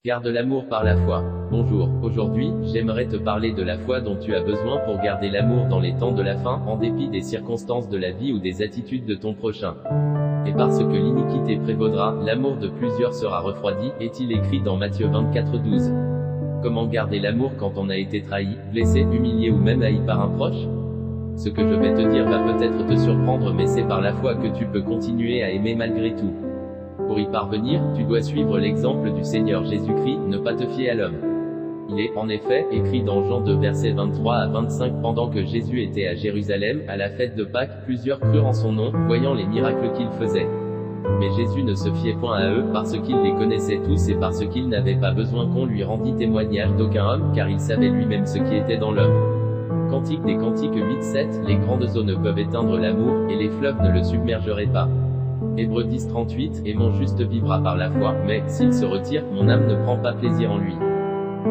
Garde l'amour par la foi. Bonjour, aujourd'hui, j'aimerais te parler de la foi dont tu as besoin pour garder l'amour dans les temps de la fin, en dépit des circonstances de la vie ou des attitudes de ton prochain. Et parce que l'iniquité prévaudra, l'amour de plusieurs sera refroidi, est-il écrit dans Matthieu 24:12. Comment garder l'amour quand on a été trahi, blessé, humilié ou même haï par un proche? Ce que je vais te dire va peut-être te surprendre, mais c'est par la foi que tu peux continuer à aimer malgré tout. Pour y parvenir, tu dois suivre l'exemple du Seigneur Jésus-Christ, ne pas te fier à l'homme. Il est, en effet, écrit dans Jean 2 versets 23 à 25, pendant que Jésus était à Jérusalem, à la fête de Pâques, plusieurs crurent en son nom, voyant les miracles qu'il faisait. Mais Jésus ne se fiait point à eux, parce qu'il les connaissait tous et parce qu'il n'avait pas besoin qu'on lui rendît témoignage d'aucun homme, car il savait lui-même ce qui était dans l'homme. Cantique des Cantiques 8:7, les grandes eaux ne peuvent éteindre l'amour, et les fleuves ne le submergeraient pas. Hébreux 10:38, et mon juste vivra par la foi, mais, s'il se retire, mon âme ne prend pas plaisir en lui.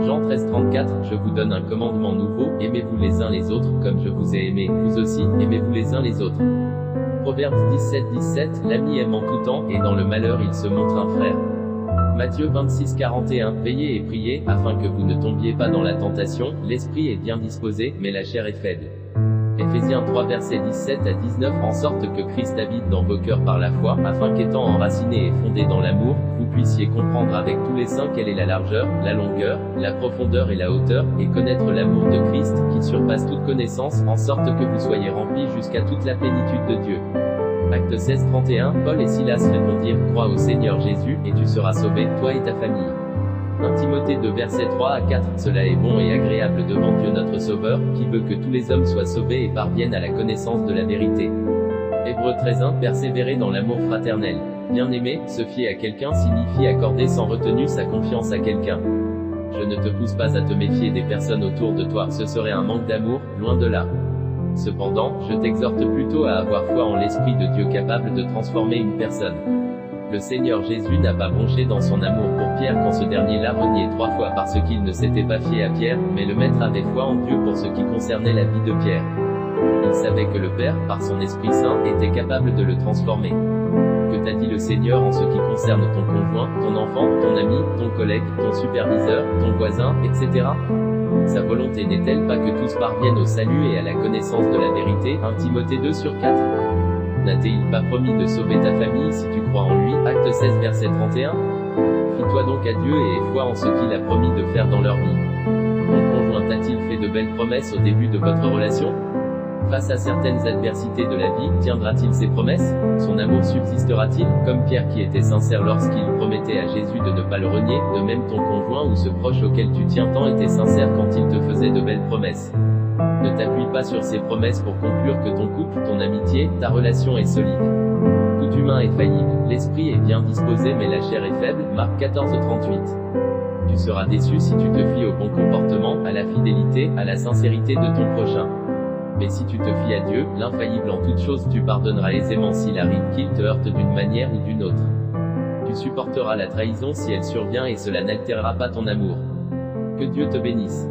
Jean 13:34, je vous donne un commandement nouveau, aimez-vous les uns les autres, comme je vous ai aimé, vous aussi, aimez-vous les uns les autres. Proverbes 17:17, l'ami aime en tout temps, et dans le malheur il se montre un frère. Matthieu 26:41, veillez et priez, afin que vous ne tombiez pas dans la tentation, l'esprit est bien disposé, mais la chair est faible. Éphésiens 3 versets 17 à 19, en sorte que Christ habite dans vos cœurs par la foi, afin qu'étant enracinés et fondés dans l'amour, vous puissiez comprendre avec tous les saints quelle est la largeur, la longueur, la profondeur et la hauteur, et connaître l'amour de Christ, qui surpasse toute connaissance, en sorte que vous soyez remplis jusqu'à toute la plénitude de Dieu. Acte 16:31, Paul et Silas répondirent, crois au Seigneur Jésus, et tu seras sauvé, toi et ta famille. 1 Timothée 2 versets 3 à 4, cela est bon et agréable devant Dieu notre Sauveur, qui veut que tous les hommes soient sauvés et parviennent à la connaissance de la vérité. Hébreux 13:1, persévérer dans l'amour fraternel. Bien-aimé, se fier à quelqu'un signifie accorder sans retenue sa confiance à quelqu'un. Je ne te pousse pas à te méfier des personnes autour de toi, ce serait un manque d'amour, loin de là. Cependant, je t'exhorte plutôt à avoir foi en l'Esprit de Dieu capable de transformer une personne. Le Seigneur Jésus n'a pas bronché dans son amour pour Pierre quand ce dernier l'a renié 3 fois parce qu'il ne s'était pas fié à Pierre, mais le Maître avait foi en Dieu pour ce qui concernait la vie de Pierre. Il savait que le Père, par son Esprit Saint, était capable de le transformer. Que t'a dit le Seigneur en ce qui concerne ton conjoint, ton enfant, ton ami, ton collègue, ton superviseur, ton voisin, etc. Sa volonté n'est-elle pas que tous parviennent au salut et à la connaissance de la vérité? 1 Timothée 2/4. N'a-t-il pas promis de sauver ta famille si tu crois en lui? Acte 16 verset 31. Fie-toi donc à Dieu et aie foi en ce qu'il a promis de faire dans leur vie. Ton conjoint t'a-t-il fait de belles promesses au début de votre relation? Face à certaines adversités de la vie, tiendra-t-il ses promesses? Son amour subsistera-t-il? Comme Pierre qui était sincère lorsqu'il promettait à Jésus de ne pas le renier, de même ton conjoint ou ce proche auquel tu tiens tant était sincère quand il te faisait de belles promesses. Ne t'appuie pas sur ces promesses pour conclure que ton couple, ton amitié, ta relation est solide. Tout humain est faillible, l'esprit est bien disposé mais la chair est faible. Marc 14:38. Tu seras déçu si tu te fies au bon comportement, à la fidélité, à la sincérité de ton prochain. Mais si tu te fies à Dieu, l'infaillible en toutes choses, tu pardonneras aisément s'il arrive qu'il te heurte d'une manière ou d'une autre. Tu supporteras la trahison si elle survient et cela n'altérera pas ton amour. Que Dieu te bénisse.